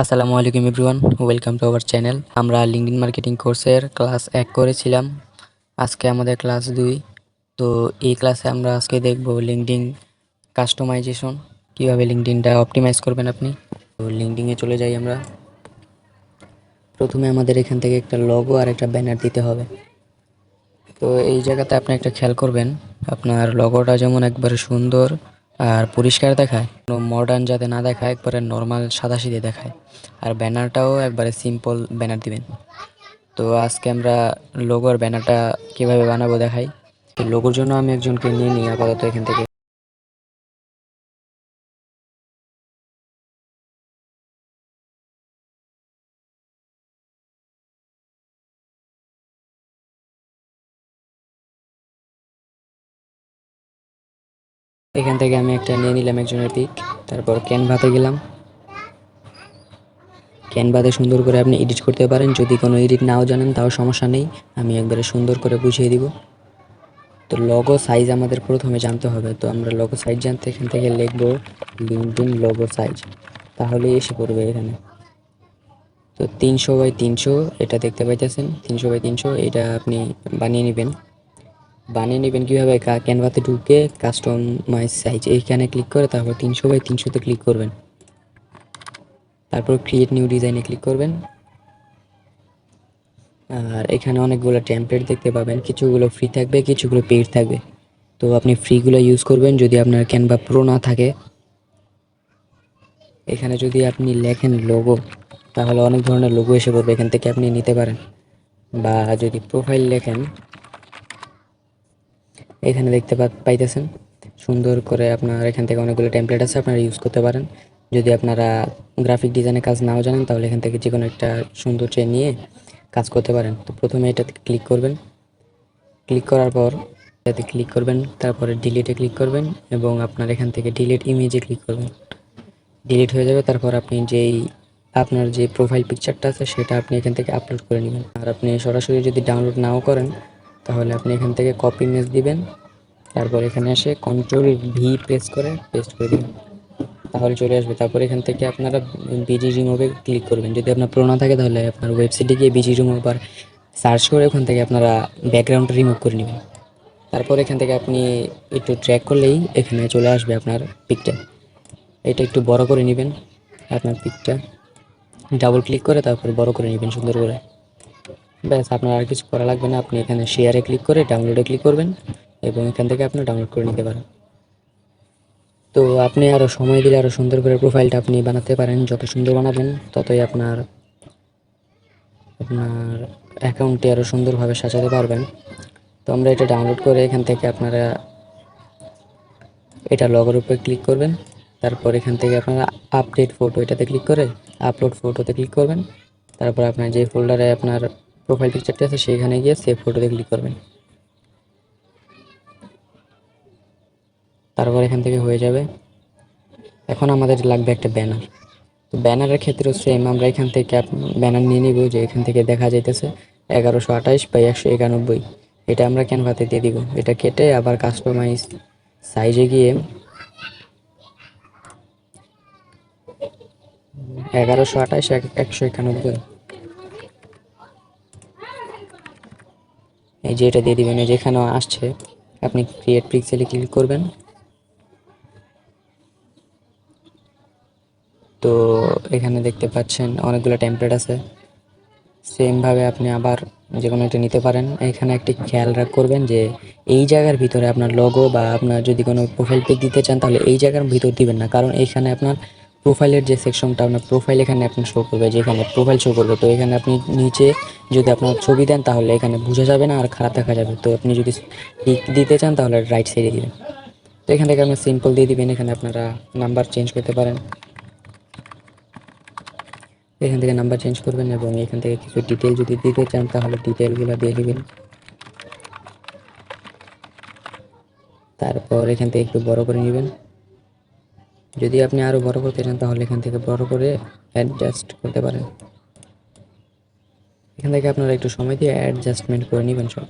আসসালামু আলাইকুম everyone, welcome to our channel. আমরা লিঙ্কডইন মার্কেটিং কোর্সের ক্লাস 1 করেছিলাম। আজকে আমাদের ক্লাস 2। তো এই ক্লাসে আমরা আজকে দেখব লিঙ্কডইন কাস্টমাইজেশন, কীভাবে লিঙ্কডইনটা অপটিমাইজ করবেন আপনি। তো লিঙ্কডইনে চলে যাই আমরা। প্রথমে আমাদের এখান থেকে একটা লোগো আর একটা ব্যানার দিতে হবে। তো এই জায়গাতে আপনি একটা খেয়াল করবেন, আপনার লোগোটা যেমন একবারে সুন্দর আর পরিষ্কার দেখায়, কোনো মডার্ন যাতে না দেখায়, একবারে নর্মাল সাদাসিধে দেখায়। আর ব্যানারটাও একবারে সিম্পল ব্যানার দিবেন। তো আজকে আমরা লোগোর ব্যানারটা কীভাবে বানাবো দেখাই। তো লোগোর জন্য আমি একজনকে নিয়ে নিই আপাতত এখান থেকে। এখান থেকে আমি একটা নিয়ে নিলাম একজনের পিক। তারপর ক্যানভাতে গেলাম। ক্যানভাতে সুন্দর করে আপনি এডিট করতে পারেন। যদি কোনো এডিট নাও জানেন তাও সমস্যা নেই, আমি একবারে সুন্দর করে বুঝিয়ে দিব। তো লোগো সাইজ আমাদের প্রথমে জানতে হবে। তো আমরা লোগো সাইজ জানতে এখান থেকে লিখব লিঙ্কডইন লোগো সাইজ, তাহলেই এসে পড়বে এখানে। তো 300 বাই 300 এটা দেখতে পাইতেছেন, 300 বাই 300 এটা আপনি বানিয়ে নেবেন কীভাবে? ক্যানভাতে ঢুকে কাস্টমাইজ সাইজ এইখানে ক্লিক করে তারপর 300 বাই 300-তে ক্লিক করবেন। তারপর ক্রিয়েট নিউ ডিজাইনে ক্লিক করবেন। আর এখানে অনেকগুলো টেমপ্লেট দেখতে পাবেন, কিছুগুলো ফ্রি থাকবে, কিছুগুলো পেইড থাকবে। তো আপনি ফ্রিগুলো ইউজ করবেন যদি আপনার ক্যানভা প্রো না থাকে। এখানে যদি আপনি লেখেন লোগো, তাহলে অনেক ধরনের লোগো এসে পড়বে, এখান থেকে আপনি নিতে পারেন। বা যদি প্রোফাইল লেখেন, এখানে দেখতে পাইতেছেন সুন্দর করে আপনার এখান থেকে অনেকগুলো টেমপ্লেট আছে, আপনারা ইউজ করতে পারেন। যদি আপনারা গ্রাফিক ডিজাইনের কাজ নাও জানেন তাহলে এখান থেকে যে কোনো একটা সুন্দর চেন নিয়ে কাজ করতে পারেন। তো প্রথমে এটাতে ক্লিক করবেন। ক্লিক করার পর এটাতে ক্লিক করবেন, তারপরে ডিলিটে ক্লিক করবেন এবং আপনার এখান থেকে ডিলিট ইমেজে ক্লিক করবেন। ডিলিট হয়ে যাবে। তারপর আপনি আপনার যে প্রোফাইল পিকচারটা আছে সেটা আপনি এখান থেকে আপলোড করে নেবেন। আর আপনি সরাসরি যদি ডাউনলোড নাও করেন তাহলে আপনি এখান থেকে কপি ইমেজ দিবেন, তারপর এখানে এসে কন্ট্রোল-ভি প্রেস করে পেস্ট করে দিবেন, তাহলে চলে আসবে। তারপর এখান থেকে আপনারা বিজি রিমুভে ক্লিক করবেন। যদি আপনার পুরো না থাকে তাহলে আপনার ওয়েবসাইটে গিয়ে বিজি রিমুভ আর সার্চ করে ওখান থেকে আপনারা ব্যাকগ্রাউন্ডটা রিমুভ করে নেবেন। তারপর এখান থেকে আপনি একটু ট্র্যাক করলেই এখানে চলে আসবে আপনার পিকটা। এটা একটু বড় করে নেবেন, আপনার পিকটা ডাবল ক্লিক করে তারপর বড় করে নেবেন সুন্দর করে। ব্যাস, আপনার আর কিছু করা লাগবে না। আপনি এখানে শেয়ারে ক্লিক করে ডাউনলোডে ক্লিক করবেন এবং এখান থেকে আপনি ডাউনলোড করে নিতে পারেন। তো আপনি আরও সময় দিলে আরও সুন্দর করে প্রোফাইলটা আপনি বানাতে পারেন। যত সুন্দর বানাবেন ততই আপনার আপনার অ্যাকাউন্টটি আরও সুন্দরভাবে সাজাতে পারবেন। তো আমরা এটা ডাউনলোড করে এখান থেকে আপনারা এটা লগের উপরে ক্লিক করবেন। তারপর এখান থেকে আপনারা আপডেট ফটো এটাতে ক্লিক করে আপলোড ফটোতে ক্লিক করবেন। তারপর আপনার যে ফোল্ডারে আপনার প্রোফাইল পিকচারটা আছে সেখানে গিয়ে সেভ ফটোতে ক্লিক করবেন। তারপর এখান থেকে হয়ে যাবে। এখন আমাদের লাগবে একটা ব্যানার। তো ব্যানারের ক্ষেত্রেও সেম, আমরা এখান থেকে ব্যানার নিয়ে নিব। যে এখান থেকে দেখা যাইতেছে 1128 বাই 191, এটা আমরা ক্যানভাতে দিয়ে দিব। এটা কেটে আবার কাস্টমাইজ সাইজে গিয়ে 1128 191 এই যে এটা দিয়ে দিবেন। এই যেখানেও আসছে আপনি ক্রিয়েট পিক্সেলে ক্লিক করবেন। তো এখানে দেখতে পাচ্ছেন অনেকগুলো টেমপ্লেট আছে, সেমভাবে আপনি আবার যে কোনো একটা নিতে পারেন। এখানে একটি খেয়াল করবেন যে এই জায়গার ভিতরে আপনার লোগো বা আপনার যদি কোনো প্রোফাইল পিক দিতে চান তাহলে এই জায়গার ভিতর দিবেন না, কারণ এইখানে আপনার প্রোফাইলের যে সেকশনটা আপনার প্রোফাইল এখানে আপনার শো করবে, যেখানে প্রোফাইল শো করবে। তো এখানে আপনি নিচে যদি আপনার ছবি দেন তাহলে এখানে বোঝা যাবে না আর খারাপ দেখা যাবে। তো আপনি যদি পিক দিতে চান তাহলে রাইট সাইডে দিবেন। তো এখান থেকে আপনি সিম্পল দিয়ে দিবেন। এখানে আপনারা নাম্বার চেঞ্জ করতে পারেন, এখান থেকে নাম্বার চেঞ্জ করবেন এবং এখান থেকে কিছু ডিটেল যদি দিতে চান তাহলে ডিটেলগুলো দিয়ে দিবেন। তারপর এখান থেকে একটু বড় করে নেবেন। যদি আপনি আরও বড় করতে চান তাহলে এখান থেকে বড় করে অ্যাডজাস্ট করতে পারেন। এখান থেকে আপনারা একটু সময় দিয়ে অ্যাডজাস্টমেন্ট করে নেবেন সব।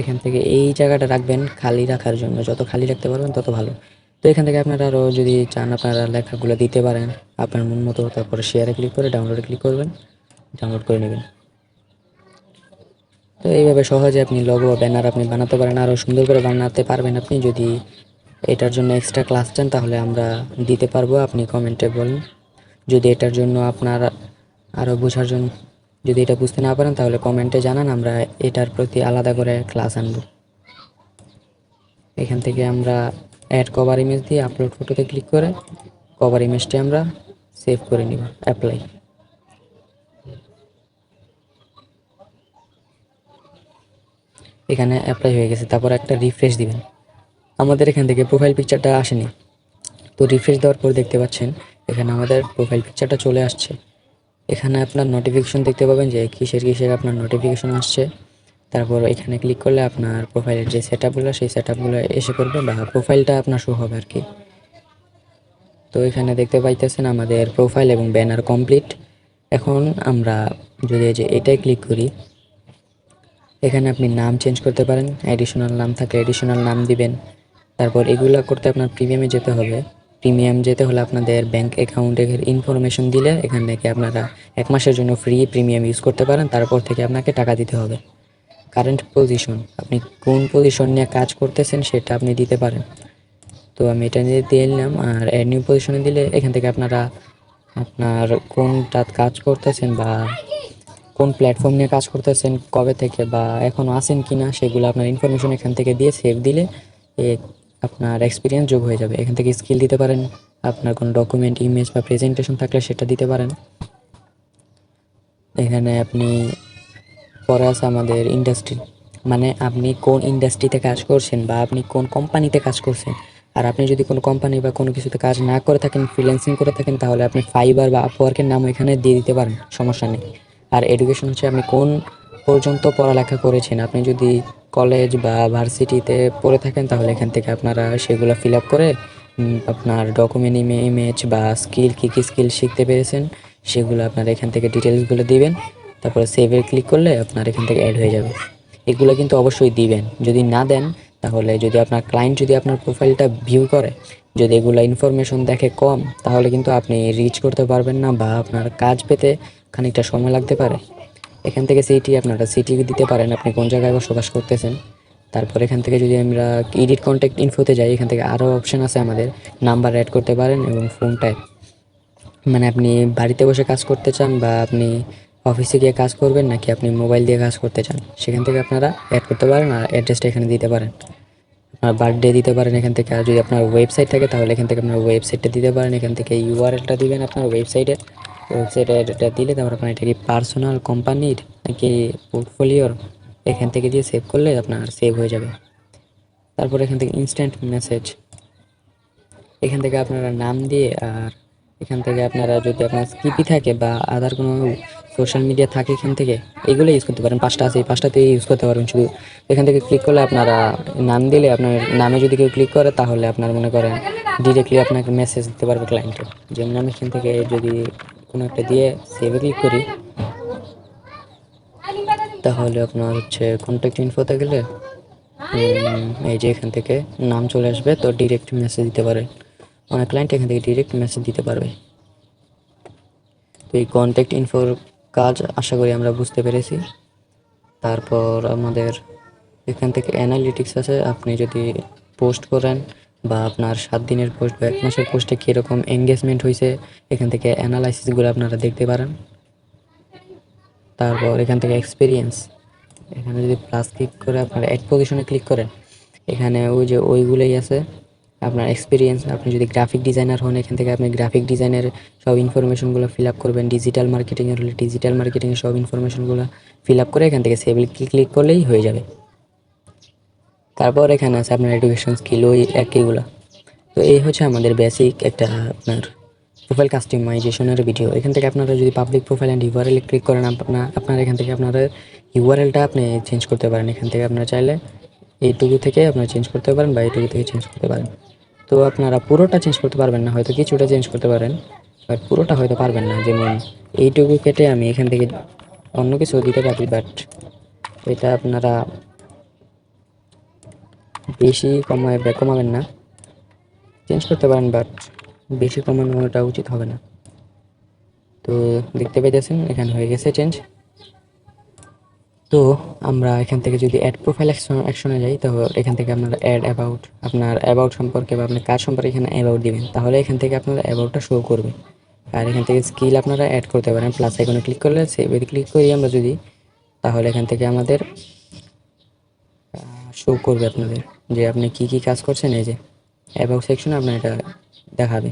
এখান থেকে এই জায়গাটা রাখবেন খালি রাখার জন্য, যত খালি রাখতে পারবেন তত ভালো। তো এখান থেকে আপনারা আরও যদি চান আপনারা লেখাগুলো দিতে পারেন আপনার মন মতো। তারপরে শেয়ারে ক্লিক করে ডাউনলোডে ক্লিক করবেন, ডাউনলোড করে নেবেন। তো এইভাবে সহজে আপনি লোগো ব্যানার আপনি বানাতে পারেন, আরও সুন্দর করে বানাতে পারবেন আপনি। যদি এটার জন্য এক্সট্রা ক্লাস চান তাহলে আমরা দিতে পারবো, আপনি কমেন্টে বলুন। যদি এটার জন্য আপনার আরও বোঝার জন্য, যদি এটা বুঝতে না পারেন তাহলে কমেন্টে জানান, আমরা এটার প্রতি আলাদা করে ক্লাস আনব। এখান থেকে আমরা অ্যাড কভার ইমেজ দিয়ে আপলোড ফটোতে ক্লিক করে কভার ইমেজটি আমরা সেভ করে নিব, অ্যাপ্লাই। এখানে অ্যাপ্লাই হয়ে গেছে। তারপর একটা রিফ্রেশ দিবেন। আমাদের এখান থেকে প্রোফাইল পিকচারটা আসেনি, তো রিফ্রেশ দেওয়ার পর দেখতে পাচ্ছেন এখানে আমাদের প্রোফাইল পিকচারটা চলে আসছে। এখানে আপনার নোটিফিকেশন দেখতে পাবেন যে কিসের আপনার নোটিফিকেশন আসছে। তারপর এখানে ক্লিক করলে আপনার প্রোফাইলের যে সেটআপগুলো সেই সেটআপগুলো এসে পড়বে, বা প্রোফাইলটা আপনার শো হবে আর কি। তো এখানে দেখতে পাইতেছেন আমাদের প্রোফাইল এবং ব্যানার কমপ্লিট। এখন আমরা যদি এই যে এটাই ক্লিক করি, এখানে আপনি নাম চেঞ্জ করতে পারেন, অ্যাডিশনাল নাম থাকলে অ্যাডিশনাল নাম দিবেন। তারপর এগুলো করতে আপনার প্রিমিয়ামে যেতে হবে। প্রিমিয়াম যেতে হলে আপনাদের ব্যাঙ্ক অ্যাকাউন্টের ইনফরমেশন দিলে এখান থেকে আপনারা 1 মাসের জন্য ফ্রি প্রিমিয়াম ইউজ করতে পারেন। তারপর থেকে আপনাকে টাকা দিতে হবে। কারেন্ট পজিশন, আপনি কোন পজিশন নিয়ে কাজ করতেছেন সেটা আপনি দিতে পারেন। তো আমি এটা নিয়ে দিয়ে নিলাম। আর অ্যাড নিউ পজিশনে দিলে এখান থেকে আপনারা আপনার কোনটা কাজ করতেছেন বা কোন প্ল্যাটফর্ম নিয়ে কাজ করতেছেন, কবে থেকে বা এখনও আছেন কি না সেগুলো আপনার ইনফরমেশন এখান থেকে দিয়ে সেভ দিলে আপনার এক্সপিরিয়েন্স যোগ হয়ে যাবে। এখান থেকে স্কিল দিতে পারেন, আপনার কোনো ডকুমেন্ট, ইমেজ বা প্রেজেন্টেশন থাকলে সেটা দিতে পারেন। এখানে আপনি পরে আছে আমাদের ইন্ডাস্ট্রি, মানে আপনি কোন ইন্ডাস্ট্রিতে কাজ করছেন বা আপনি কোন কোম্পানিতে কাজ করছেন। আর আপনি যদি কোনো কোম্পানি বা কোনো কিছুতে কাজ না করে থাকেন, ফ্রিল্যান্সিং করে থাকেন, তাহলে আপনি ফাইবার বা আপওয়ার্কের নাম এখানে দিয়ে দিতে পারেন, সমস্যা নেই। আর এডুকেশন হচ্ছে আপনি কোন পর্যন্ত পড়ালেখা করেছেন। আপনি যদি কলেজ বা ভার্সিটিতে পড়ে থাকেন তাহলে এখান থেকে আপনারা সেগুলো ফিল আপ করে আপনার ডকুমেন্ট, ইমেজ বা স্কিল, কী কী স্কিল শিখতে পেরেছেন সেগুলো আপনারা এখান থেকে ডিটেলসগুলো দিবেন। তারপরে সেভে ক্লিক করলে আপনার এখান থেকে অ্যাড হয়ে যাবে। এগুলো কিন্তু অবশ্যই দিবেন। যদি না দেন তাহলে, যদি আপনার ক্লায়েন্ট যদি আপনার প্রোফাইলটা ভিউ করে, যদি এগুলো ইনফরমেশন দেখে কম, তাহলে কিন্তু আপনি রিচ করতে পারবেন না বা আপনার কাজ পেতে খানিকটা সময় লাগতে পারে। এখান থেকে সিটি, আপনারা সিটি দিতে পারেন, আপনি কোন জায়গায় বসবাস করতেছেন। তারপর এখান থেকে যদি আমরা এডিট কন্ট্যাক্ট ইনফোতে যাই, এখান থেকে আরও অপশান আছে আমাদের। নাম্বার অ্যাড করতে পারেন এবং ফোন টাইপ, মানে আপনি বাড়িতে বসে কাজ করতে চান বা আপনি অফিসে গিয়ে কাজ করবেন নাকি আপনি মোবাইল দিয়ে কাজ করতে চান, সেখান থেকে আপনারা অ্যাড করতে পারেন। আর অ্যাড্রেসটা এখানে দিতে পারেন, আপনার বার্থডে দিতে পারেন এখান থেকে। আর যদি আপনার ওয়েবসাইট থাকে তাহলে এখান থেকে আপনার ওয়েবসাইটটা দিতে পারেন। এখান থেকে ইউআরএলটা দিবেন আপনার ওয়েবসাইটের। ওয়েবসাইটটা দিলে তারপর আপনার এটা কি পার্সোনাল, কোম্পানির নাকি পোর্টফোলিওর, এখান থেকে দিয়ে সেভ করলে আপনার সেভ হয়ে যাবে। তারপর এখান থেকে ইনস্ট্যান্ট মেসেজ, এখান থেকে আপনারা নাম দিয়ে, আর এখান থেকে আপনারা যদি আপনার স্কিপি থাকে বা আদার কোনো সোশ্যাল মিডিয়া থাকে এখান থেকে এগুলো ইউজ করতে পারেন। 5টা আছে, এই 5টাতেই ইউজ করতে পারবেন শুধু। এখান থেকে ক্লিক করলে আপনারা নাম দিলে, আপনার নামে যদি কেউ ক্লিক করে তাহলে আপনার মনে করেন ডিরেক্টলি আপনাকে মেসেজ দিতে পারবে ক্লায়েন্টের। যেমন আমি এখান থেকে যদি কোনো একটা দিয়ে সেভে ক্লিক করি, তাহলে আপনার হচ্ছে কন্ট্যাক্ট ইনফোতে গেলে এই যে এখান থেকে নাম চলে আসবে, তো ডিরেক্ট মেসেজ দিতে পারে অনেক ক্লায়েন্ট, এখান থেকে ডিরেক্ট মেসেজ দিতে পারবে। তো এই কন্ট্যাক্ট ইনফোর কাজ আশা করি আমরা বুঝতে পেরেছি। তারপর আমাদের এখান থেকে অ্যানালিটিক্স আছে, আপনি যদি পোস্ট করেন বা আপনার 7 দিনের পোস্ট বা 1 মাসের পোস্টে কীরকম এঙ্গেজমেন্ট হয়েছে, এখান থেকে অ্যানালাইসিসগুলো আপনারা দেখতে পারেন। তারপর এখান থেকে এক্সপিরিয়েন্স, এখানে যদি প্লাস ক্লিক করে আপনারা অ্যাড পজিশনে ক্লিক করেন, এখানে ওই যে ওইগুলোই আছে আপনার এক্সপিরিয়েন্স। আপনি যদি গ্রাফিক ডিজাইনার হন, এখান থেকে আপনি গ্রাফিক ডিজাইনের সব ইনফরমেশনগুলো ফিল আপ করবেন। ডিজিটাল মার্কেটিংয়ের হলে ডিজিটাল মার্কেটিংয়ের সব ইনফরমেশনগুলো ফিল আপ করে এখান থেকে সেভ ক্লিক করলেই হয়ে যাবে। তারপর এখানে আছে আপনার এডুকেশন স্কিল, ওই একইগুলো। তো এই হচ্ছে আমাদের বেসিক একটা আপনার প্রোফাইল কাস্টমাইজেশনের ভিডিও। এখান থেকে আপনারা যদি public profile and URL click করেন, আপনার এখান থেকে আপনারা ইউআরএলটা আপনি চেঞ্জ করতে পারেন। এখান থেকে আপনারা চাইলে এইটুকু থেকে আপনারা চেঞ্জ করতে পারেন বা এইটুকু থেকে চেঞ্জ করতে পারেন। তো আপনারা পুরোটা চেঞ্জ করতে পারবেন না, হয়তো কিছুটা চেঞ্জ করতে পারেন, বাট পুরোটা হয়তো পারবেন না। যেমন এইটুকু কেটে আমি এখান থেকে অন্য কিছু দিতে পারি, বাট এটা আপনারা বেশি কমাবেন না, চেঞ্জ করতে পারেন, বাট বেশি কমানোটা উচিত হবে না। তো দেখতে পাইতেছেন এখানে হয়ে গেছে চেঞ্জ। তো আমরা এখান থেকে যদি অ্যাড প্রোফাইল অ্যাকশনে যাই, তো এখান থেকে আপনারা অ্যাড অ্যাবাউট, আপনার অ্যাবাউট সম্পর্কে বা আপনার কাজ সম্পর্কে এখানে অ্যাবাউট দিবেন, তাহলে এখান থেকে আপনার অ্যাবাউটটা শো করবে। আর এখান থেকে স্কিল আপনারা অ্যাড করতে পারেন, প্লাস আইকনে ক্লিক করলে সেভে ক্লিক করি আমরা যদি, তাহলে এখান থেকে আমাদের শো করবে আপনাদের যে আপনি কি কি কাজ করছেন। এই যে অ্যাবাউট সেকশনে আপনার এটা দেখাবে।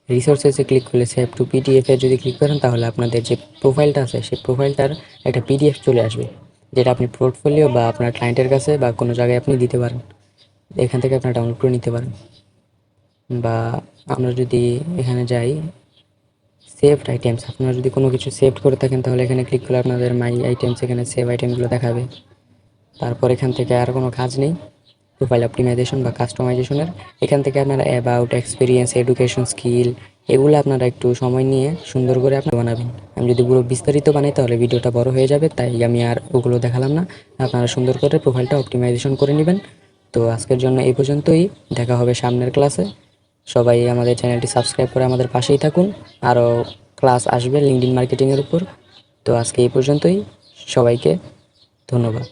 রিসোর্সেসে ক্লিক করলে সেভ টু পিডিএফে যদি ক্লিক করেন, তাহলে আপনাদের যে প্রোফাইলটা আছে সেই প্রোফাইলটার একটা পিডিএফ চলে আসবে, যেটা আপনি পোর্টফোলিও বা আপনার ক্লায়েন্টের কাছে বা কোনো জায়গায় আপনি দিতে পারেন। এখান থেকে আপনারা ডাউনলোড করে নিতে পারেন। বা আমরা যদি এখানে যাই সেভড আইটেমস, আপনারা যদি কোনো কিছু সেভড করে থাকেন, তাহলে এখানে ক্লিক করলে আপনাদের মাই আইটেমস, এখানে সেভ আইটেমগুলো দেখাবে। তারপর এখান থেকে আর কোনো কাজ নেই প্রোফাইল অপটিমাইজেশন বা কাস্টমাইজেশনের। এখান থেকে আপনারা অ্যাবাউট, এক্সপিরিয়েন্স, এডুকেশন, স্কিল, এগুলো আপনারা একটু সময় নিয়ে সুন্দর করে আপনারা বানাবেন। আমি যদি পুরো বিস্তারিত বানাই তাহলে ভিডিওটা বড় হয়ে যাবে, তাই আমি আর ওগুলো দেখালাম না। আপনারা সুন্দর করে প্রোফাইলটা অপটিমাইজেশন করে নেবেন। তো আজকের জন্য এই পর্যন্তই, দেখা হবে সামনের ক্লাসে। সবাই আমাদের চ্যানেলটি সাবস্ক্রাইব করে আমাদের পাশেই থাকুন, আরও ক্লাস আসবে লিঙ্কডইন মার্কেটিংয়ের উপর। তো আজকে এই পর্যন্তই, সবাইকে ধন্যবাদ।